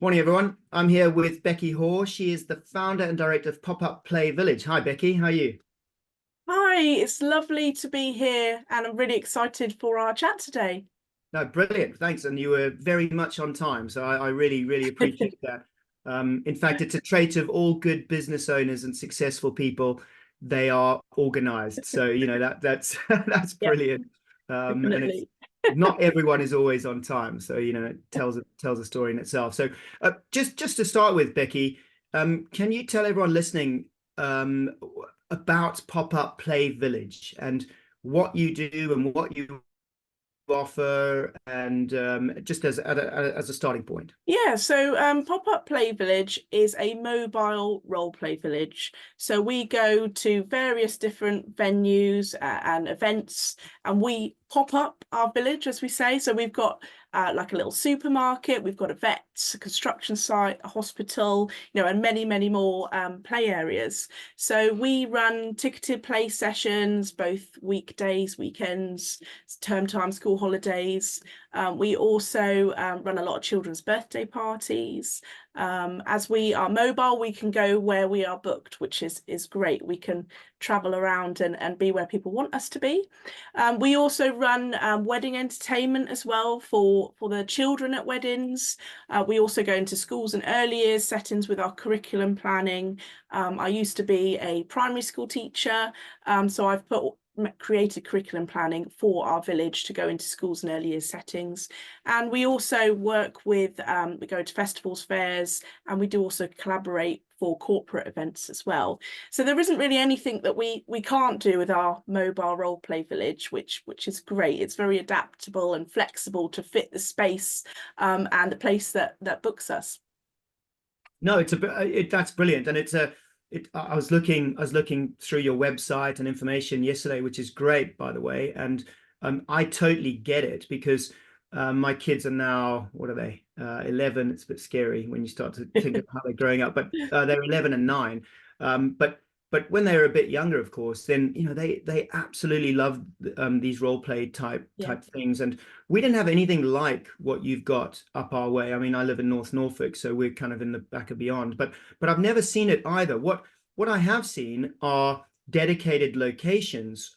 Morning, everyone. I'm here with Becky Hoare. She is the founder and director of Pop-Up Play Village. Hi, Becky. How are you? Hi, it's lovely to be here and I'm really excited for our chat today. No, brilliant. Thanks. And you were very much on time. So I really, really appreciate that. In fact, it's a trait of all good business owners and successful people. They are organized. So, that's that's Yeah, brilliant. And it's definitely. not everyone is always on time. So, it tells a story in itself. So just to start with, Becky, can you tell everyone listening um, about Pop-Up Play Village and what you do and what you offer, and just as a starting point? Yeah, so Pop-Up Play Village is a mobile role play village. So we go to various different venues and events, and we pop up our village, as we say. So we've got like a little supermarket, we've got a vet, a construction site, a hospital, and many, many more play areas. So we run ticketed play sessions, both weekdays, weekends, term time, school holidays. We also run a lot of children's birthday parties. As we are mobile, we can go where we are booked, which is great. We can travel around and be where people want us to be. We also run wedding entertainment as well for the children at weddings. We also go into schools and early years settings with our curriculum planning. I used to be a primary school teacher, so I've created curriculum planning for our village to go into schools and early years settings. And we also work with, we go to festivals, fairs, and we do also collaborate for corporate events as well. So there isn't really anything that we can't do with our mobile role play village, which is great. It's very adaptable and flexible to fit the space and the place that books us. No, that's brilliant, and I was looking through your website and information yesterday, which is great, by the way, and I totally get it because my kids are now, what are they? 11. It's a bit scary when you start to think of how they're growing up, but they're 11 and 9. But when they were a bit younger, of course, then they absolutely love these role play Yeah. type things, and we didn't have anything like what you've got up our way. I mean, I live in North Norfolk, so we're kind of in the back of beyond, but I've never seen it either. What I have seen are dedicated locations.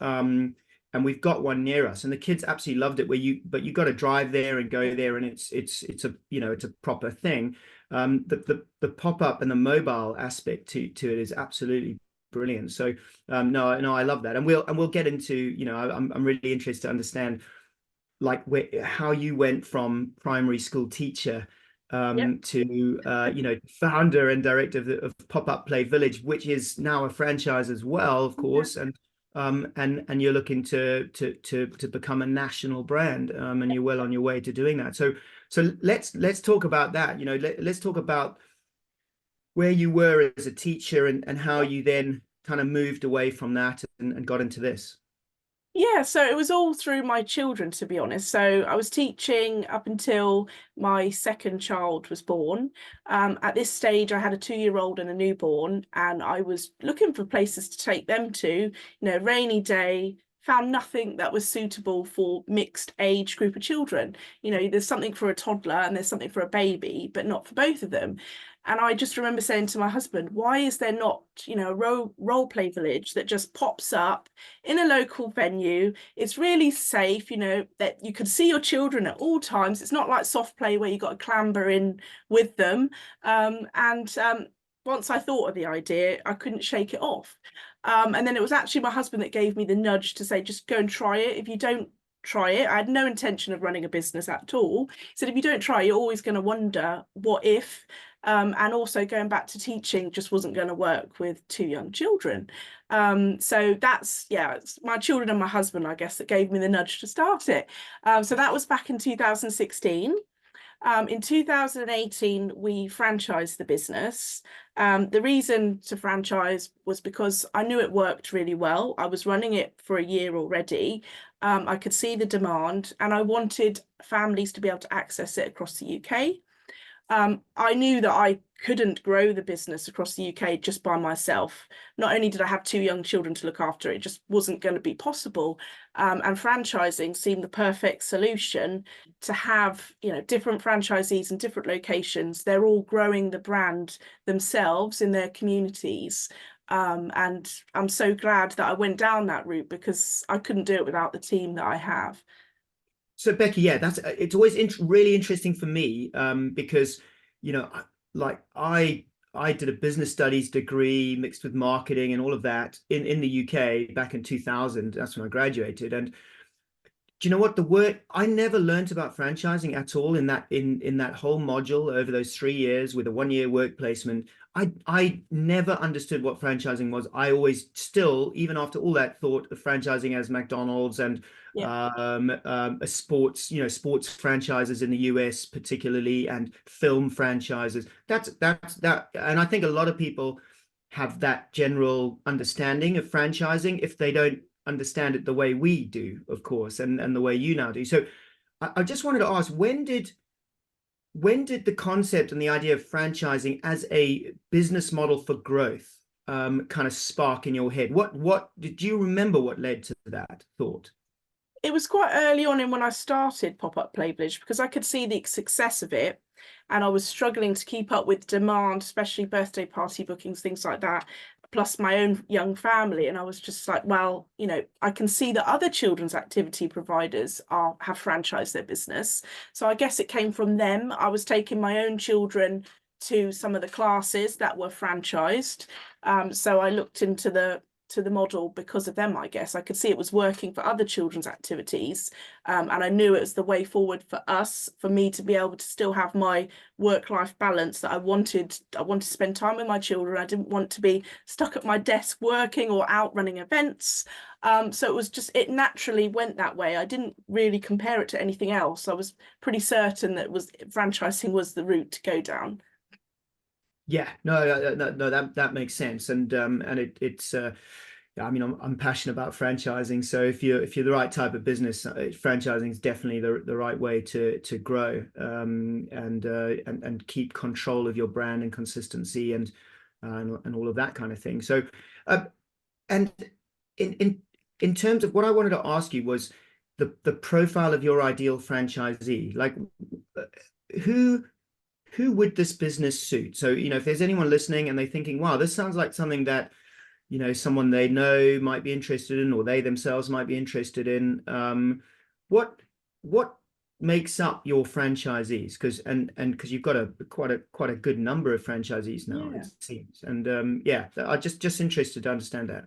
And we've got one near us, and the kids absolutely loved it. But you got to drive there and go there, and it's a it's a proper thing. The pop up and the mobile aspect to it is absolutely brilliant. So no, I love that, and we'll get into, I'm really interested to understand like how you went from primary school teacher Yep. to founder and director of Pop-Up Play Village, which is now a franchise as well, of Yeah. course, and you're looking to become a national brand, and you're well on your way to doing that. So let's talk about that. Let's talk about where you were as a teacher, and how you then kind of moved away from that and got into this. Yeah, so it was all through my children, to be honest. So I was teaching up until my second child was born. At this stage, I had a 2-year-old and a newborn, and I was looking for places to take them to, rainy day, found nothing that was suitable for mixed age group of children. There's something for a toddler and there's something for a baby, but not for both of them. And I just remember saying to my husband, why is there not, a role play village that just pops up in a local venue? It's really safe, that you can see your children at all times. It's not like soft play where you got to clamber in with them. And once I thought of the idea, I couldn't shake it off. And then it was actually my husband that gave me the nudge to say, just go and try it. If you don't try it, I had no intention of running a business at all. He said, if you don't try, you're always going to wonder what if. And also going back to teaching just wasn't going to work with 2 young children. So it's my children and my husband, I guess, that gave me the nudge to start it. So that was back in 2016. In 2018, we franchised the business. The reason to franchise was because I knew it worked really well. I was running it for a year already. I could see the demand, and I wanted families to be able to access it across the UK. I knew that I couldn't grow the business across the UK just by myself. Not only did I have two young children to look after, it just wasn't going to be possible. And franchising seemed the perfect solution to have, different franchisees in different locations. They're all growing the brand themselves in their communities. And I'm so glad that I went down that route because I couldn't do it without the team that I have. So Becky, yeah, it's always really interesting for me, because like I did a business studies degree mixed with marketing and all of that in the UK back in 2000. That's when I graduated. And do you know what, the word I never learned about franchising at all in that whole module over those 3 years with a 1 year work placement. I never understood what franchising was. I always still, even after all that, thought of franchising as McDonald's and Yeah. a sports franchises in the US particularly, and film franchises. That, and I think a lot of people have that general understanding of franchising if they don't understand it the way we do, of course, and the way you now do. So I just wanted to ask, when did the concept and the idea of franchising as a business model for growth kind of spark in your head? What did you remember what led to that thought? It was quite early on in when I started Pop-Up Play Village because I could see the success of it and I was struggling to keep up with demand, especially birthday party bookings, things like that, plus my own young family. And I was just like, well, I can see that other children's activity providers have franchised their business. So I guess it came from them. I was taking my own children to some of the classes that were franchised. So I looked into the model because of them. I guess I could see it was working for other children's activities, and I knew it was the way forward for us, for me to be able to still have my work-life balance that I wanted to spend time with my children. I didn't want to be stuck at my desk working or out running events. So it naturally went that way. I didn't really compare it to anything else. I was pretty certain that franchising was the route to go down. Yeah, no, that makes sense, and it's yeah, I mean, I'm passionate about franchising. So if you're the right type of business, franchising is definitely the right way to grow, and keep control of your brand and consistency and all of that kind of thing. So, and in terms of what I wanted to ask you was the profile of your ideal franchisee, like who would this business suit? So, if there's anyone listening and they're thinking, wow, this sounds like something that, someone they know might be interested in, or they themselves might be interested in, what makes up your franchisees? Because you've got quite a good number of franchisees now, it Yeah. seems. And yeah, I'm just interested to understand that.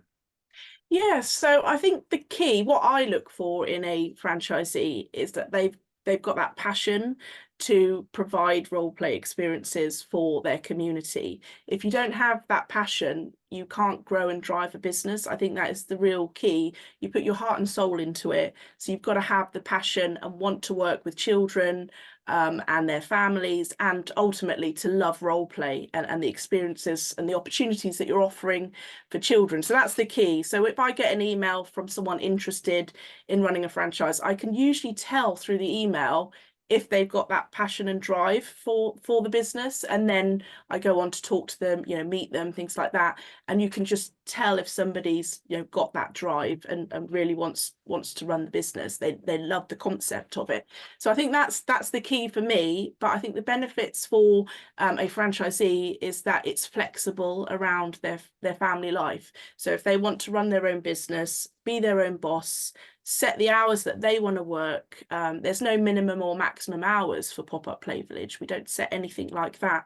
Yeah, so I think the key, what I look for in a franchisee is that they've got that passion to provide role play experiences for their community. If you don't have that passion, you can't grow and drive a business. I think that is the real key. You put your heart and soul into it. So you've got to have the passion and want to work with children, and their families, and ultimately to love role play and the experiences and the opportunities that you're offering for children. So that's the key. So if I get an email from someone interested in running a franchise, I can usually tell through the email if they've got that passion and drive for the business. And then I go on to talk to them, meet them, things like that. And you can just tell if somebody's, got that drive and really wants to run the business. They love the concept of it. So I think that's the key for me. But I think the benefits for a franchisee is that it's flexible around their family life. So if they want to run their own business, be their own boss, set the hours that they want to work. There's no minimum or maximum hours for Pop-Up Play Village. We don't set anything like that.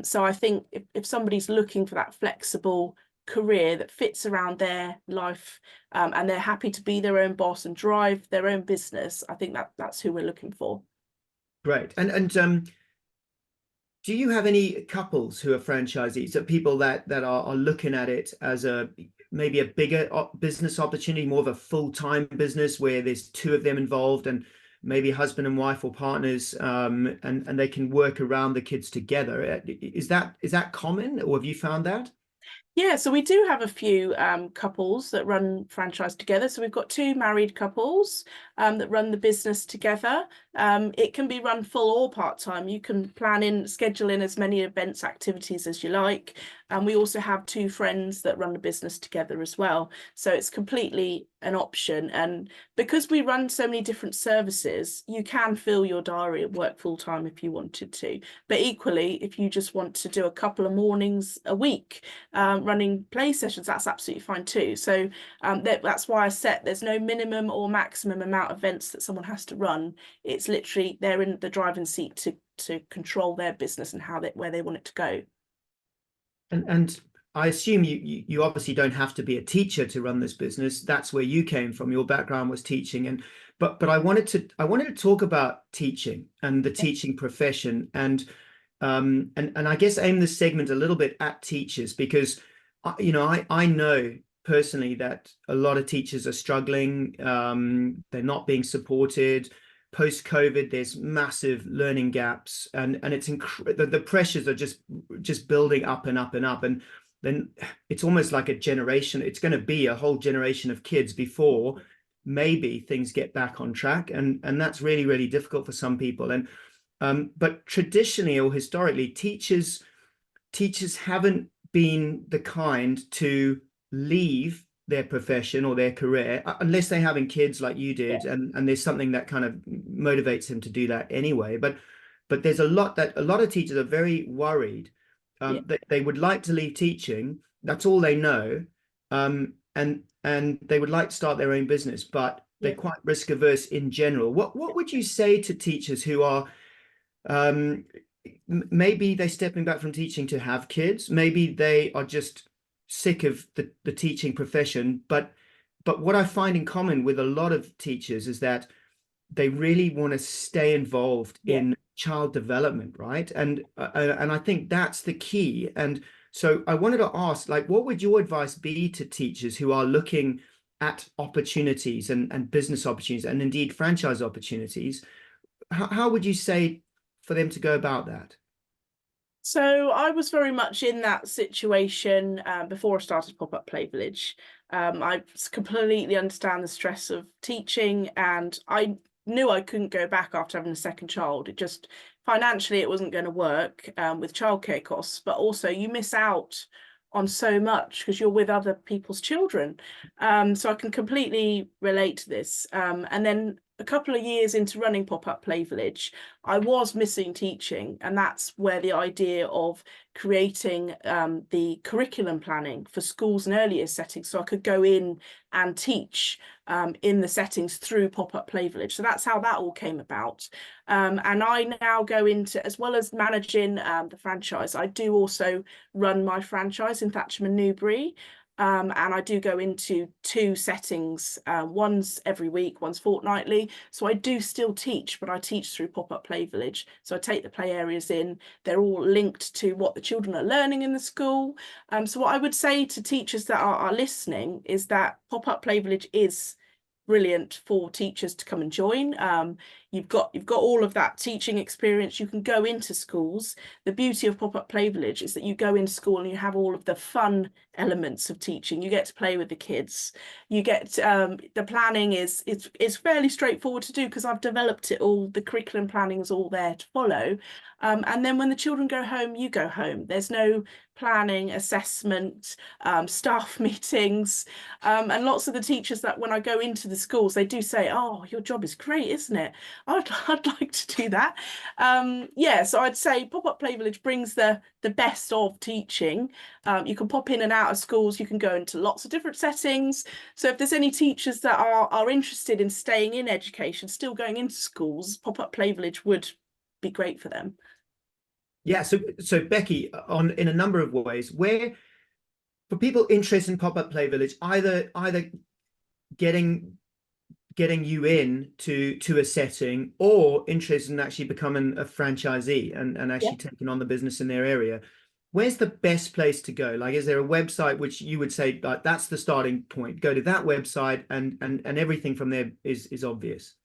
So I think if somebody's looking for that flexible career that fits around their life, and they're happy to be their own boss and drive their own business, I think that's who we're looking for. Great. And do you have any couples who are franchisees, so people that are looking at it as maybe a bigger business opportunity, more of a full-time business where there's two of them involved, and maybe husband and wife or partners, and they can work around the kids together? Is that common, or have you found that? Yeah, so we do have a few couples that run franchise together. So we've got two married couples that run the business together. It can be run full or part-time. You can plan in, schedule in as many events, activities as you like. And we also have two friends that run the business together as well. So it's completely an option. And because we run so many different services, you can fill your diary and work full-time if you wanted to. But equally, if you just want to do a couple of mornings a week, running play sessions, that's absolutely fine too. So that's why I set there's no minimum or maximum amount of events that someone has to run. It's literally they're in the driving seat to control their business and where they want it to go. And I assume you obviously don't have to be a teacher to run this business. That's where you came from. Your background was teaching, and but I wanted to talk about teaching and the teaching profession, and I guess aim this segment a little bit at teachers because I know personally that a lot of teachers are struggling. They're not being supported. Post-COVID, there's massive learning gaps, and it's the pressures are just building up and up and up, and then it's almost like a generation. It's going to be a whole generation of kids before maybe things get back on track, and that's really, really difficult for some people. And but traditionally or historically, teachers haven't been the kind to leave their profession or their career unless they're having kids like you Yeah. did, and there's something that kind of motivates them to do that anyway. But there's a lot of teachers are very worried Yeah. that they would like to leave teaching. That's all they know, and they would like to start their own business, but they're Yeah. quite risk averse in general. What would you say to teachers who are um, maybe they're stepping back from teaching to have kids. Maybe they are just sick of the teaching profession. But what I find in common with a lot of teachers is that they really want to stay involved Yeah. in child development, right? And I think that's the key. And so I wanted to ask, like, what would your advice be to teachers who are looking at opportunities and business opportunities and indeed franchise opportunities? How would you say for them to go about that? So I was very much in that situation before I started Pop-Up Play Village. I completely understand the stress of teaching, and I knew I couldn't go back after having a second child. It just financially it wasn't going to work with childcare costs, but also you miss out on so much because you're with other people's children. So I can completely relate to this. And then a couple of years into running Pop-Up Play Village, I was missing teaching, and that's where the idea of creating the curriculum planning for schools and earlier settings, so I could go in and teach in the settings through Pop-Up Play Village. So that's how that all came about. And I now go into, as well as managing the franchise, I do also run my franchise in Thatcham and Newbury. And I do go into two settings, one's every week, one's fortnightly. So I do still teach, but I teach through Pop-Up Play Village. So I take the play areas in, they're all linked to what the children are learning in the school. So what I would say to teachers that are listening is that Pop-Up Play Village is brilliant for teachers to come and join. You've got all of that teaching experience. You can go into schools. The beauty of Pop-Up Play Village is that you go into school and you have all of the fun elements of teaching. You get to play with the kids. You get the planning is fairly straightforward to do because I've developed it all. The curriculum planning is all there to follow. And then when the children go home, you go home. There's no planning, assessment, staff meetings. And lots of the teachers that when I go into the schools, they do say, oh, your job is great, isn't it? I'd like to do that. Yeah, so I'd say Pop-Up Play Village brings the best of teaching. You can pop in and out of schools. You can go into lots of different settings. So if there's any teachers that are interested in staying in education, still going into schools, Pop-Up Play Village would be great for them. Yeah, so Becky, on in a number of ways, where for people interested in Pop-Up Play Village, either getting you in to a setting or interested in actually becoming a franchisee and Yeah. actually taking on the business in their area, where's the best place to go? Like, is there a website which you would say like that's the starting point? Go to that website and everything from there is obvious.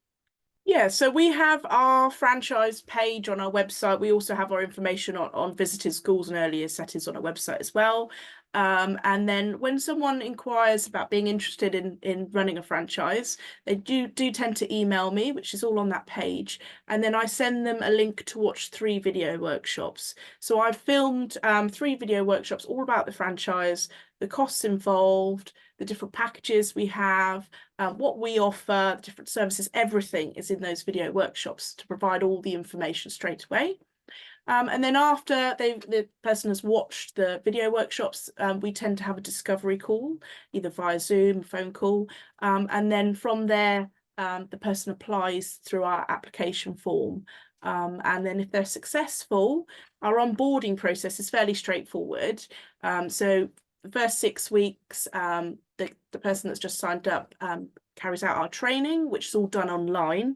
Yeah, so we have our franchise page on our website. We also have our information on visited schools and earlier settings on our website as well. And then when someone inquires about being interested in running a franchise, they do tend to email me, which is all on that page. And then I send them a link to watch 3 video workshops. So I've filmed 3 video workshops all about the franchise, the costs involved, the different packages we have, what we offer, the different services, everything is in those video workshops to provide all the information straight away. And then after the person has watched the video workshops, we tend to have a discovery call, either via Zoom, phone call. And then from there, the person applies through our application form. And then if they're successful, our onboarding process is fairly straightforward. So the first 6 weeks, the person that's just signed up carries out our training, which is all done online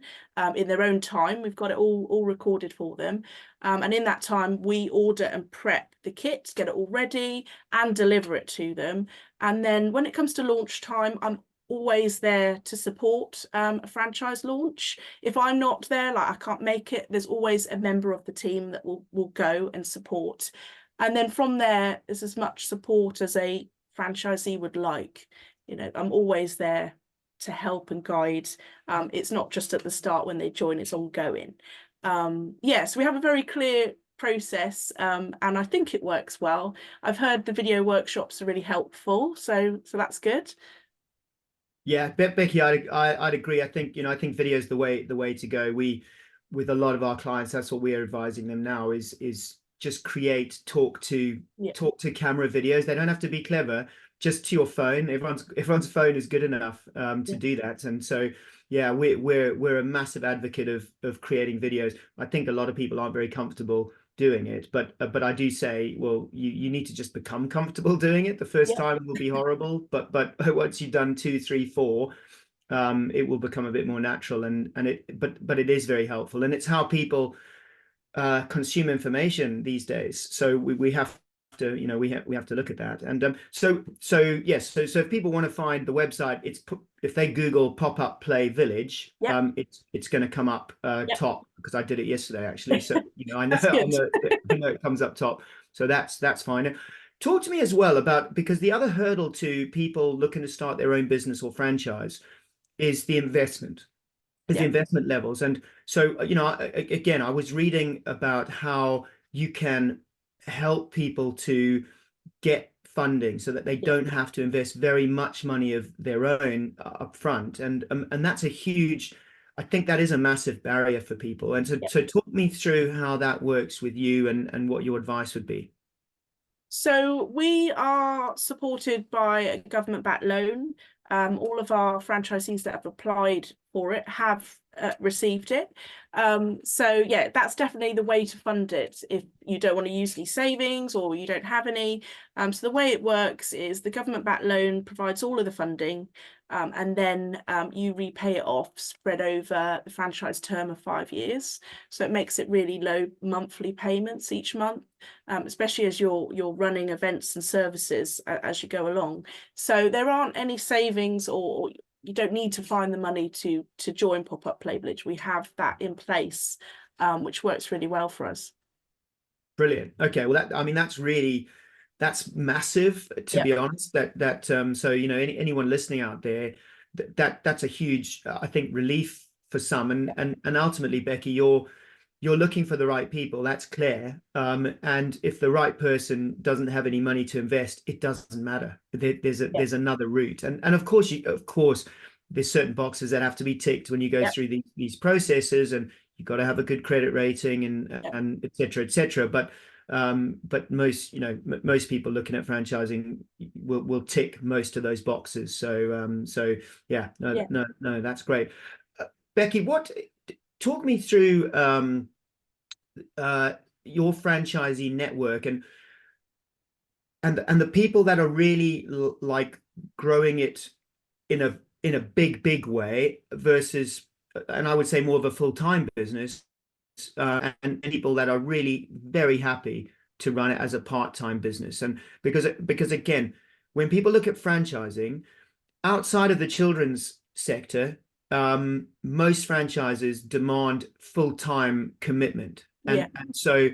in their own time. We've got it all recorded for them. And in that time, we order and prep the kit, get it all ready and deliver it to them. And then when it comes to launch time, I'm always there to support a franchise launch. If I'm not there, like I can't make it, there's always a member of the team that will go and support. And then from there, there's as much support as a franchisee would like. You know, I'm always there to help and guide. It's not just at the start when they join, it's ongoing. So we have a very clear process, and I think it works well. I've heard the video workshops are really helpful, so that's good. Yeah, Becky, I'd agree. I think video is the way to go. With a lot of our clients, that's what we're advising them now is just create talk to camera videos. They don't have to be clever, just to your phone. Everyone's phone is good enough to do that. And so yeah, we're a massive advocate of creating videos. I think a lot of people aren't very comfortable doing it, but I do say, well, you need to just become comfortable doing it. The first time will be horrible, but once you've done 2, 3, 4, it will become a bit more natural, and it is very helpful, and it's how people consume information these days. So we have to, we have to look at that. And so yes, so if people want to find the website, if they Google pop-up play village, it's going to come up top, because I did it yesterday actually. So I know I know it comes up top. So that's fine. Talk to me as well about, because the other hurdle to people looking to start their own business or franchise is the investment. The investment levels. And so, again, I was reading about how you can help people to get funding so that they don't have to invest very much money of their own up front. And that's I think that is a massive barrier for people. And so talk me through how that works with you and what your advice would be. So we are supported by a government-backed loan. All of our franchisees that have applied for it have received it. So yeah, that's definitely the way to fund it if you don't want to use any savings or you don't have any. So the way it works is the government-backed loan provides all of the funding, and then you repay it off spread over the franchise term of 5 years. So it makes it really low monthly payments each month, especially as you're running events and services as you go along. So there aren't any savings, or you don't need to find the money to join Pop-Up Play Village. We have that in place, which works really well for us. Brilliant. Okay, well, that's massive, to be honest. So anyone listening out there, that's a huge, I think, relief for some. And ultimately, Becky, you're looking for the right people. That's clear. And if the right person doesn't have any money to invest, it doesn't matter. There's another route. And of course there's certain boxes that have to be ticked when you go through these processes, and you've got to have a good credit rating and et cetera, et cetera. But most people looking at franchising will tick most of those boxes. So yeah, no, that's great. Becky, talk me through your franchisee network and the people that are really like growing it in a big way versus, and I would say more of a full-time business, and people that are really very happy to run it as a part-time business. And because again, when people look at franchising outside of the children's sector, most franchises demand full-time commitment, and so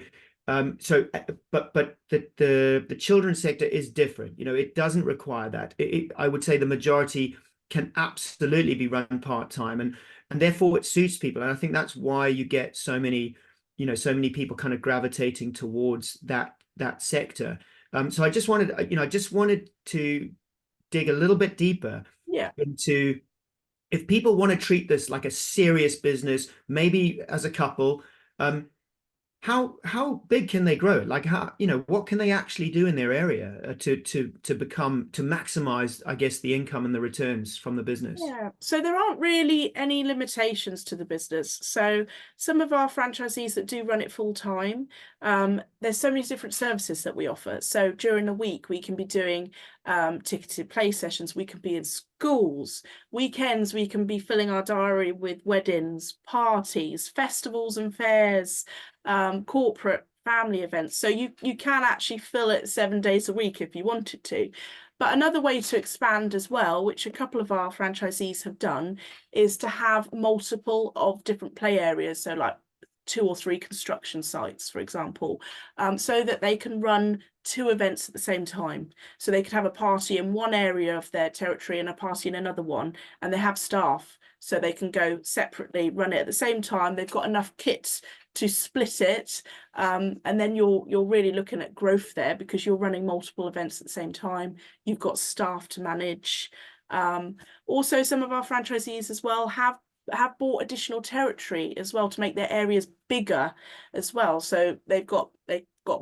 But the children's sector is different. You know, it doesn't require that. I would say the majority can absolutely be run part-time, and therefore it suits people. And I think that's why you get so many, you know, so many people kind of gravitating towards that sector. So I just wanted to dig a little bit deeper Yeah. into, if people want to treat this like a serious business, maybe as a couple, um, how big can they grow? Like, how, you know, what can they actually do in their area to maximize, I guess, the income and the returns from the business? Yeah, so there aren't really any limitations to the business. So some of our franchisees that do run it full time, there's so many different services that we offer. So during the week, we can be doing ticketed play sessions. We can be in schools. Weekends, we can be filling our diary with weddings, parties, festivals and fairs, corporate family events. So you can actually fill it 7 days a week if you wanted to. But another way to expand as well, which a couple of our franchisees have done, is to have multiple of different play areas. So like 2 or 3 construction sites, for example, so that they can run 2 events at the same time. So they could have a party in one area of their territory and a party in another one, and they have staff. So they can go separately, run it at the same time. They've got enough kit to split it, and then you're really looking at growth there because you're running multiple events at the same time. You've got staff to manage. Also, some of our franchisees as well have bought additional territory as well to make their areas bigger as well. So they've got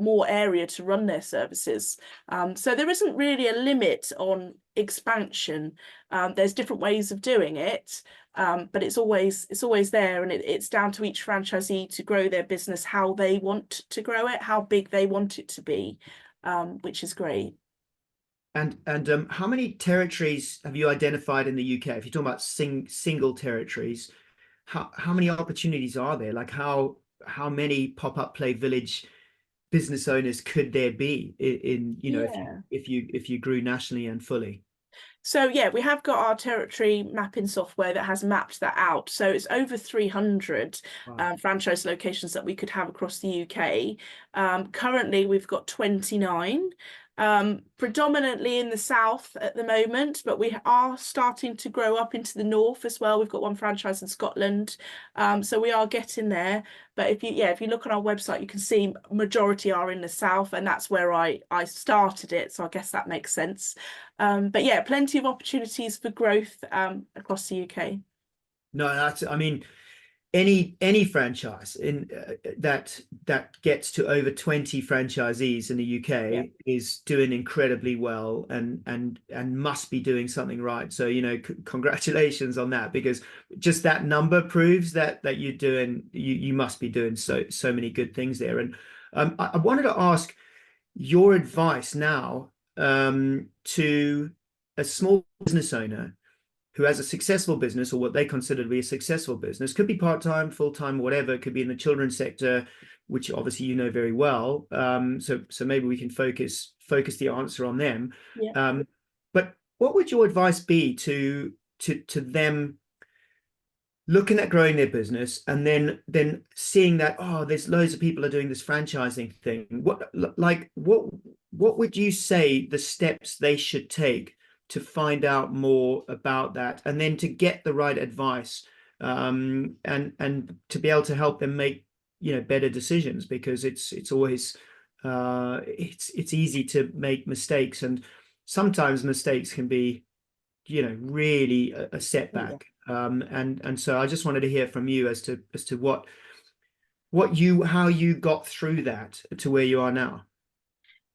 more area to run their services. So there isn't really a limit on expansion. There's different ways of doing it. But it's always there, and it's down to each franchisee to grow their business how they want to grow it, how big they want it to be, which is great. And how many territories have you identified in the UK? If you're talking about single territories, how many opportunities are there? Like, how many pop-up play village business owners could there be in, you know, Yeah. if you grew nationally and fully? So yeah, we have got our territory mapping software that has mapped that out. So it's over 300 Wow. franchise locations that we could have across the UK. Currently, we've got 29, predominantly in the south at the moment, but we are starting to grow up into the north as well. We've got one franchise in Scotland, so we are getting there. But if you look on our website, you can see majority are in the south, and that's where I started it. So I guess that makes sense. But yeah, plenty of opportunities for growth across the UK. No, I mean, any franchise in that gets to over 20 franchisees in the Yeah. UK is doing incredibly well, and must be doing something right. So, you know, congratulations on that, because just that number proves that you must be doing so many good things there. And I wanted to ask your advice now, to a small business owner who has a successful business, or what they consider to be a successful business. Could be part-time, full-time, whatever. It could be in the children's sector, which obviously you know very well. So maybe we can focus the answer on them. Yeah. But what would your advice be to them looking at growing their business, and then seeing that, oh, there's loads of people are doing this franchising thing? What would you say the steps they should take to find out more about that, and then to get the right advice, and to be able to help them make, you know, better decisions? Because it's always it's easy to make mistakes, and sometimes mistakes can be, you know, really a Yeah. setback. And so I just wanted to hear from you as to how you got through that to where you are now.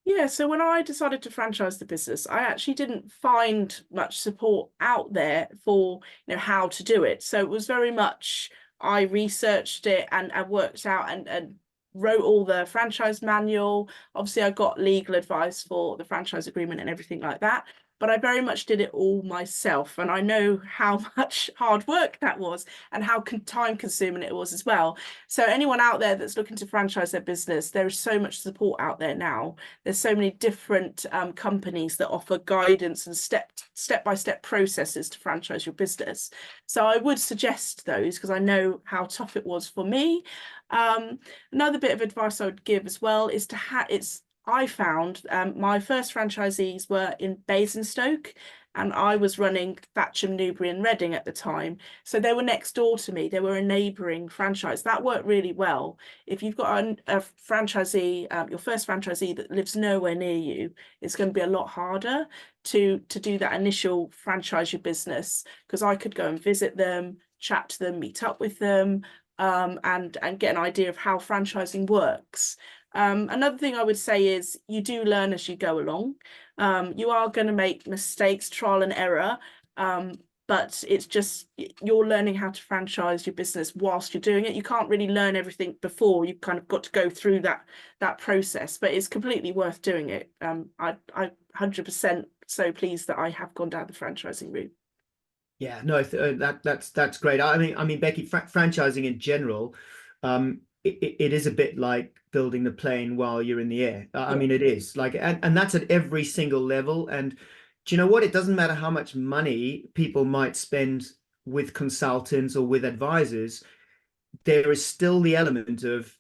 Yeah, so when I decided to franchise the business, I actually didn't find much support out there for, how to do it. So it was very much I researched it and worked out and wrote all the franchise manual. Obviously, I got legal advice for the franchise agreement and everything like that. but I very much did it all myself. And I know how much hard work that was and how time consuming it was as well. So anyone out there that's looking to franchise their business, there is so much support out there now. There's so many different companies that offer guidance and step-by-step processes to franchise your business. So I would suggest those because I know how tough it was for me. Another bit of advice I would give as well is I found my first franchisees were in Basingstoke, and I was running Thatcham, Newbury and Reading at the time. So they were next door to me. They were a neighbouring franchise. That worked really well. If you've got a franchisee, your first franchisee that lives nowhere near you, it's going to be a lot harder to do that initial franchise your business, because I could go and visit them, chat to them, meet up with them, and get an idea of how franchising works. Another thing I would say is you do learn as you go along. You are going to make mistakes, trial and error, but it's just you're learning how to franchise your business whilst you're doing it. You can't really learn everything before. You've kind of got to go through that process, but it's completely worth doing it. I 100% so pleased that I have gone down the franchising route. Yeah, no, that's great. I mean, Becky, franchising in general, it is a bit like building the plane while you're in the air. I mean, it is like, and that's at every single level. And do you know what? It doesn't matter how much money people might spend with consultants or with advisors. There is still the element of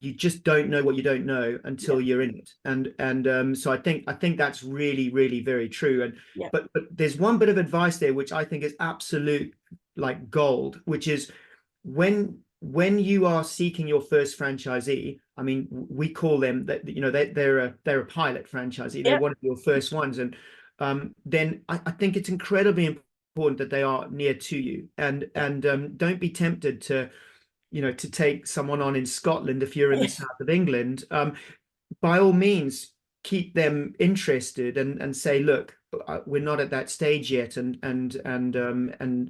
you just don't know what you don't know until you're in it. And so I think that's really, really very true. And but there's one bit of advice there which I think is absolute like gold, which is when you are seeking your first franchisee, I mean, we call them that, you know, they're a pilot franchisee. They're one of your first ones. And then I think it's incredibly important that they are near to you, and don't be tempted to, you know, to take someone on in Scotland if you're in the south of England. By all means, keep them interested and say, look, we're not at that stage yet, and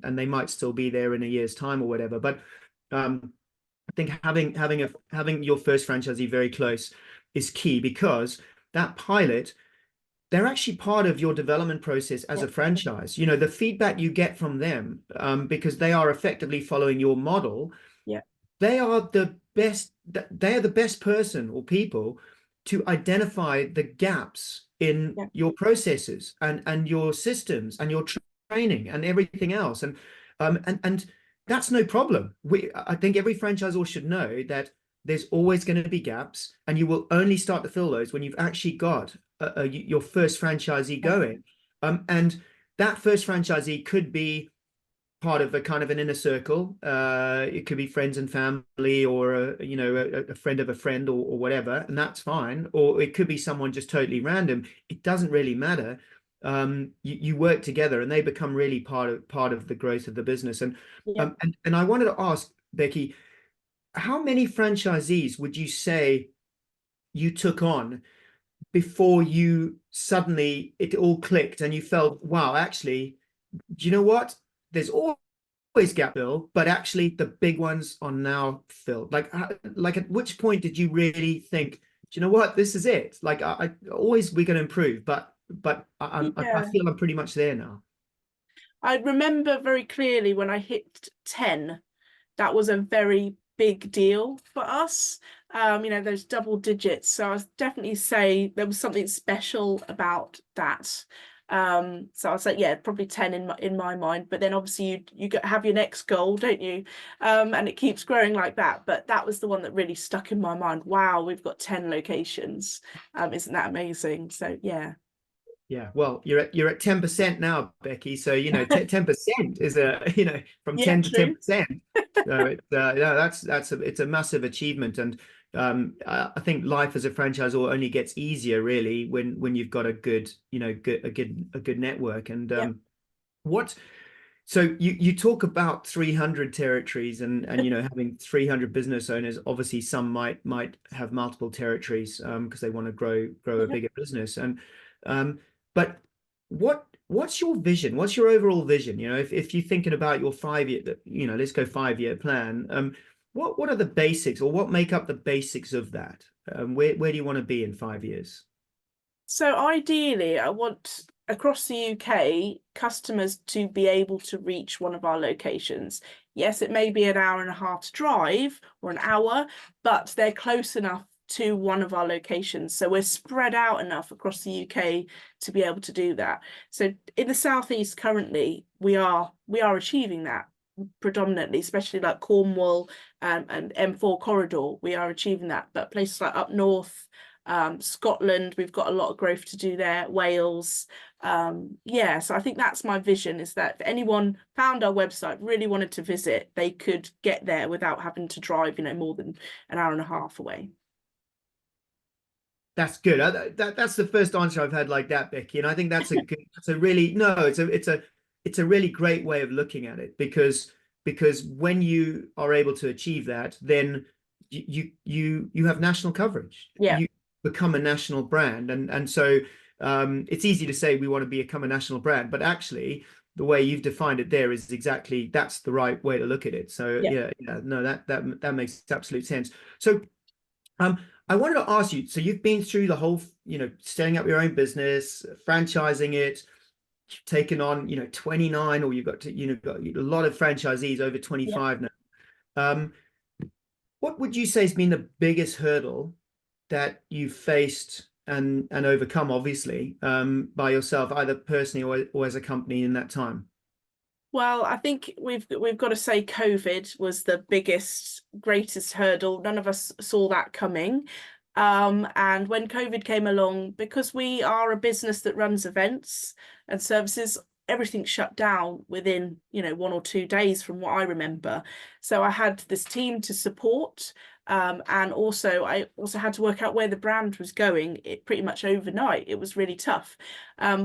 they might still be there in a year's time or whatever. But I think having your first franchisee very close is key, because that pilot, they're actually part of your development process as a franchise. You know, the feedback you get from them, because they are effectively following your model. They are the best person or people to identify the gaps in your processes and your systems and your training and everything else. And that's no problem. I think every franchisor should know that there's always going to be gaps, and you will only start to fill those when you've actually got your first franchisee going. And that first franchisee could be part of a kind of an inner circle. It could be friends and family, or a friend of a friend, or whatever, and that's fine. Or it could be someone just totally random. It doesn't really matter. You work together, and they become really part of the growth of the business. And I wanted to ask, Becky, how many franchisees would you say you took on before you suddenly it all clicked and you felt, wow, actually, do you know what? There's always gap fill, but actually the big ones are now filled. Like at which point did you really think, do you know what? This is it. Like I always, we're going to improve, but I feel I'm pretty much there now. I remember very clearly when I hit 10, that was a very big deal for us. You know, those double digits. So I definitely say there was something special about that. So I'd say, yeah, probably 10 in my mind. But then obviously you have your next goal, don't you? And it keeps growing like that. But that was the one that really stuck in my mind. Wow, we've got 10 locations. Isn't that amazing? So yeah. Yeah, well, you're at 10% now, Becky. So, you know, 10% is from 10 to 10%. So it's a massive achievement. And I think life as a franchisor only gets easier really when you've got a good network. And so you talk about 300 territories and having 300 business owners. Obviously some might have multiple territories because they want to grow a bigger business. And but what's your vision? What's your overall vision? You know, if you're thinking about your 5-year, let's go 5-year plan. What are the basics, or what make up the basics of that? Where do you want to be in 5 years? So ideally, I want across the UK, customers to be able to reach one of our locations. Yes, it may be an hour and a half to drive or an hour, but they're close enough to one of our locations. So we're spread out enough across the UK to be able to do that. So in the Southeast currently, we are achieving that predominantly, especially like Cornwall and M4 corridor, we are achieving that. But places like up north, Scotland, we've got a lot of growth to do there, Wales. Yeah, so I think that's my vision, is that if anyone found our website, really wanted to visit, they could get there without having to drive, you know, more than an hour and a half away. That's good. That's the first answer I've had like that, Becky, and I think that's a good. It's a really no. It's a really great way of looking at it, because when you are able to achieve that, then you have national coverage. Yeah. You become a national brand, and so it's easy to say we want to become a national brand, but actually the way you've defined it there is exactly that's the right way to look at it. So Yeah. yeah, no, that makes absolute sense. So I wanted to ask you, so you've been through the whole, setting up your own business, franchising it, taken on, 29, or you've got a lot of franchisees, over Yeah. 25 now. Um, what would you say has been the biggest hurdle that you've faced and overcome, obviously, by yourself, either personally or as a company in that time? Well, I think we've got to say COVID was the biggest, greatest hurdle. None of us saw that coming. And when COVID came along, because we are a business that runs events and services, everything shut down within, 1 or 2 days from what I remember. So I had this team to support. And also, I also had to work out where the brand was going. It pretty much overnight. It was really tough.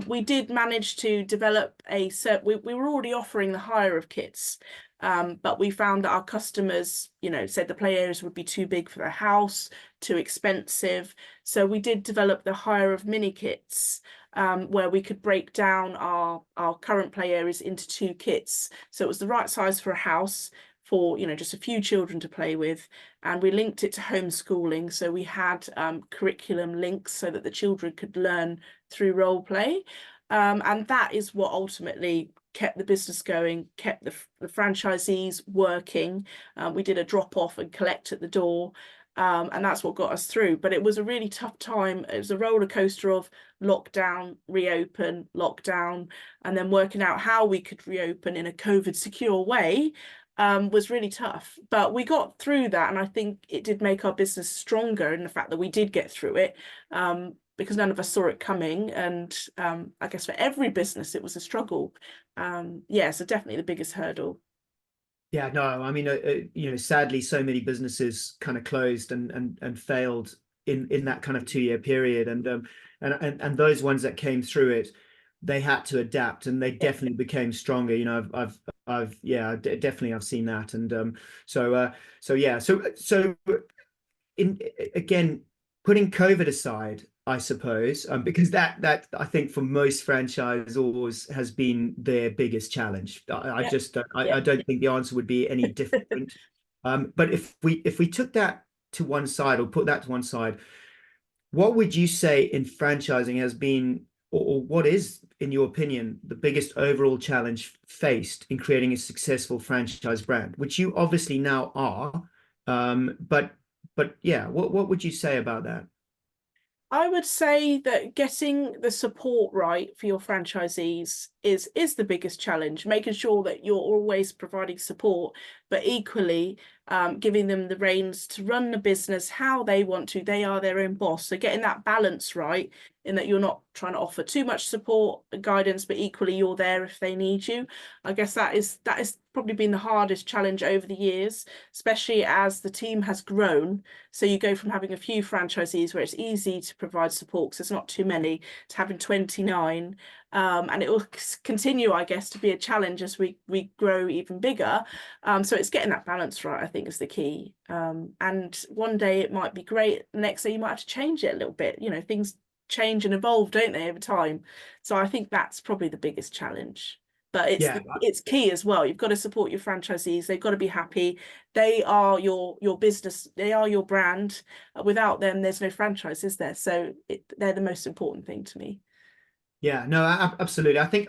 We did manage to develop we were already offering the hire of kits, but we found that our customers, said the play areas would be too big for their house, too expensive. So we did develop the hire of mini kits, where we could break down our current play areas into 2 kits. So it was the right size for a house, for just a few children to play with, and we linked it to homeschooling. So we had curriculum links so that the children could learn through role play, and that is what ultimately kept the business going, kept the franchisees working. We did a drop off and collect at the door, and that's what got us through. But it was a really tough time. It was a roller coaster of lockdown, reopen, lockdown, and then working out how we could reopen in a COVID secure way. Was really tough, but we got through that, and I think it did make our business stronger in the fact that we did get through it, because none of us saw it coming, and I guess for every business it was a struggle. Yeah, so definitely the biggest hurdle. Yeah, no, I mean, sadly, so many businesses kind of closed and failed in that kind of 2 year period, and those ones that came through it, they had to adapt, and they definitely became stronger. Definitely I've seen that, and so in again, putting COVID aside, I suppose, because that I think for most franchisors has been their biggest challenge. I Yeah, just yeah. I don't think the answer would be any different. But if we took that to one side, or put that to one side, what would you say in franchising has been, or what is, in your opinion, the biggest overall challenge faced in creating a successful franchise brand, which you obviously now are, but yeah, what would you say about that? I would say that getting the support right for your franchisees is the biggest challenge, making sure that you're always providing support, but equally giving them the reins to run the business how they want to. They are their own boss. So getting that balance right, in that you're not trying to offer too much support and guidance, but equally you're there if they need you. I guess that is probably been the hardest challenge over the years, especially as the team has grown. So you go from having a few franchisees where it's easy to provide support because there's not too many, to having 29. And it will continue, I guess, to be a challenge as we grow even bigger. So it's getting that balance right, I think, is the key. And one day it might be great, the next day you might have to change it a little bit. Things change and evolve, don't they, over time? So I think that's probably the biggest challenge. But Yeah, it's key as well. You've got to support your franchisees. They've got to be happy. They are your business. They are your brand. Without them, there's no franchise, is there? So they're the most important thing to me. Yeah, no, absolutely. I think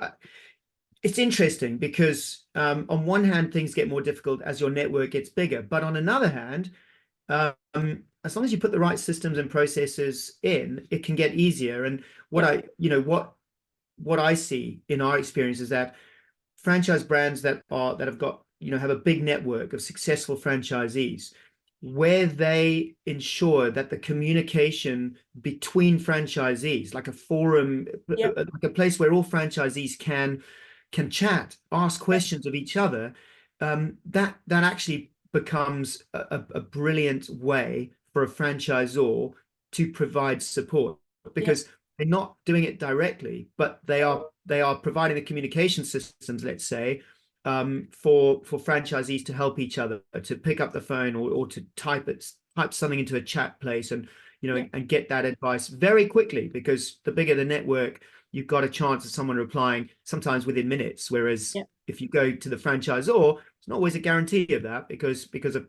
it's interesting because on one hand, things get more difficult as your network gets bigger, but on another hand, as long as you put the right systems and processes in, it can get easier. And Yeah, what I see in our experience is that franchise brands that have got, have a big network of successful franchisees, where they ensure that the communication between franchisees, like a forum, yeah, like a place where all franchisees can chat, ask yeah, questions of each other, that actually becomes a brilliant way for a franchisor to provide support, yeah, because they're not doing it directly, but they are providing the communication systems, let's say, for franchisees to help each other, to pick up the phone, or to type something into a chat place, and yeah, and get that advice very quickly, because the bigger the network, you've got a chance of someone replying sometimes within minutes. Whereas yeah, if you go to the franchisor, it's not always a guarantee of that, because a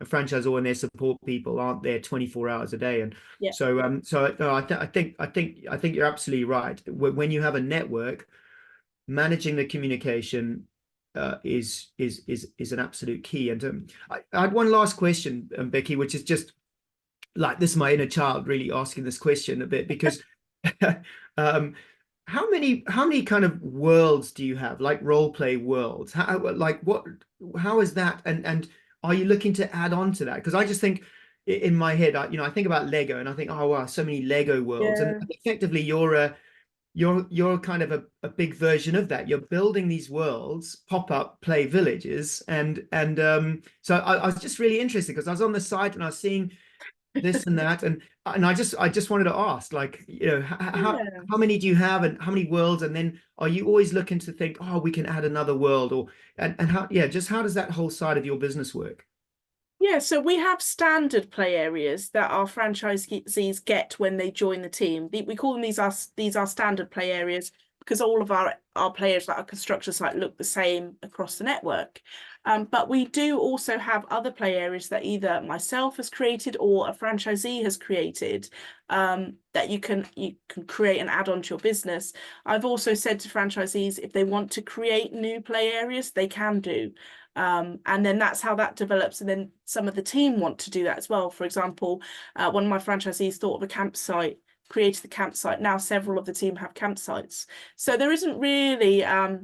franchisor and their support people aren't there 24 hours a day. And yeah. so no, I think you're absolutely right. When you have a network, managing the communication is an absolute key. And I had one last question, Becky, which is just like, this is my inner child really asking this question a bit, because um, how many kind of worlds do you have, like role play worlds? How is that? And are you looking to add on to that? Because I just think in my head, I think about Lego, and I think, oh wow, so many Lego worlds. And Yeah. effectively you're kind of a big version of that. You're building these worlds, pop-up play villages, and so I was just really interested, because I was on the site and I was seeing this and that, and I just wanted to ask, like, Yeah. how many do you have, and how many worlds, and then are you always looking to think, oh, we can add another world, or and how, yeah, just how does that whole side of your business work? Yeah, so we have standard play areas that our franchisees get when they join the team. We call them these are standard play areas because all of our players at our construction site look the same across the network. But we do also have other play areas that either myself has created or a franchisee has created, that you can create and add on to your business. I've also said to franchisees, if they want to create new play areas, they can do. And then that's how that develops. And then some of the team want to do that as well. For example, one of my franchisees thought of a campsite, created the campsite. Now several of the team have campsites. So there isn't really a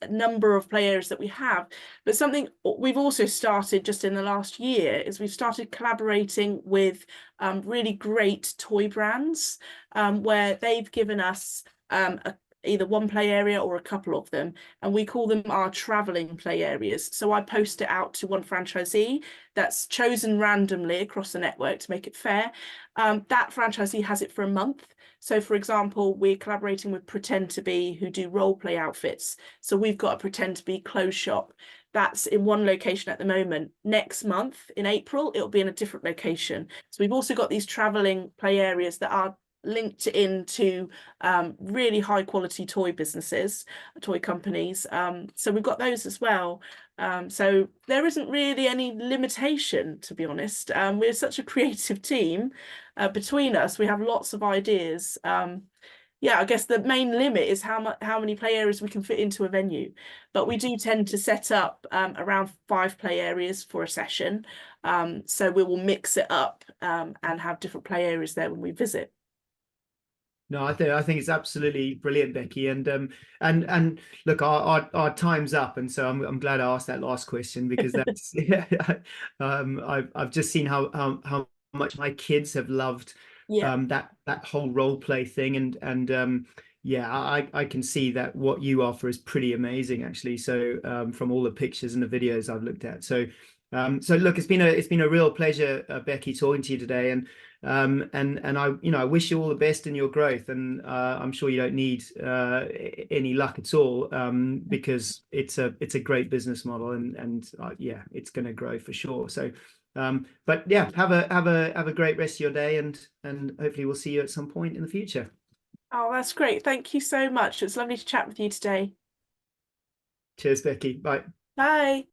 number of play areas that we have. But something we've also started just in the last year is we've started collaborating with really great toy brands, where they've given us either one play area or a couple of them, and we call them our traveling play areas. So I post it out to one franchisee that's chosen randomly across the network to make it fair. That franchisee has it for a month. So for example, we're collaborating with Pretend to Be, who do role play outfits. So we've got a Pretend to Be clothes shop that's in one location at the moment. Next month in April, it'll be in a different location. So we've also got these traveling play areas that are linked into really high quality toy businesses, toy companies. So we've got those as well. So there isn't really any limitation, to be honest. We're such a creative team between us. We have lots of ideas. Yeah, I guess the main limit is how many play areas we can fit into a venue. But we do tend to set up around 5 play areas for a session. So we will mix it up and have different play areas there when we visit. No, I think it's absolutely brilliant, Becky. And look, our time's up, and so I'm glad I asked that last question, because that's yeah, I've just seen how much my kids have loved Yeah. that whole role play thing, and yeah, I can see that what you offer is pretty amazing, actually. So from all the pictures and the videos I've looked at, so look, it's been a real pleasure, Becky, talking to you today, and I wish you all the best in your growth, and I'm sure you don't need any luck at all, because it's a great business model, and yeah, it's going to grow for sure. So but yeah, have a great rest of your day, and hopefully we'll see you at some point in the future. Oh, that's great. Thank you so much. It's lovely to chat with you today. Cheers, Becky. Bye. Bye.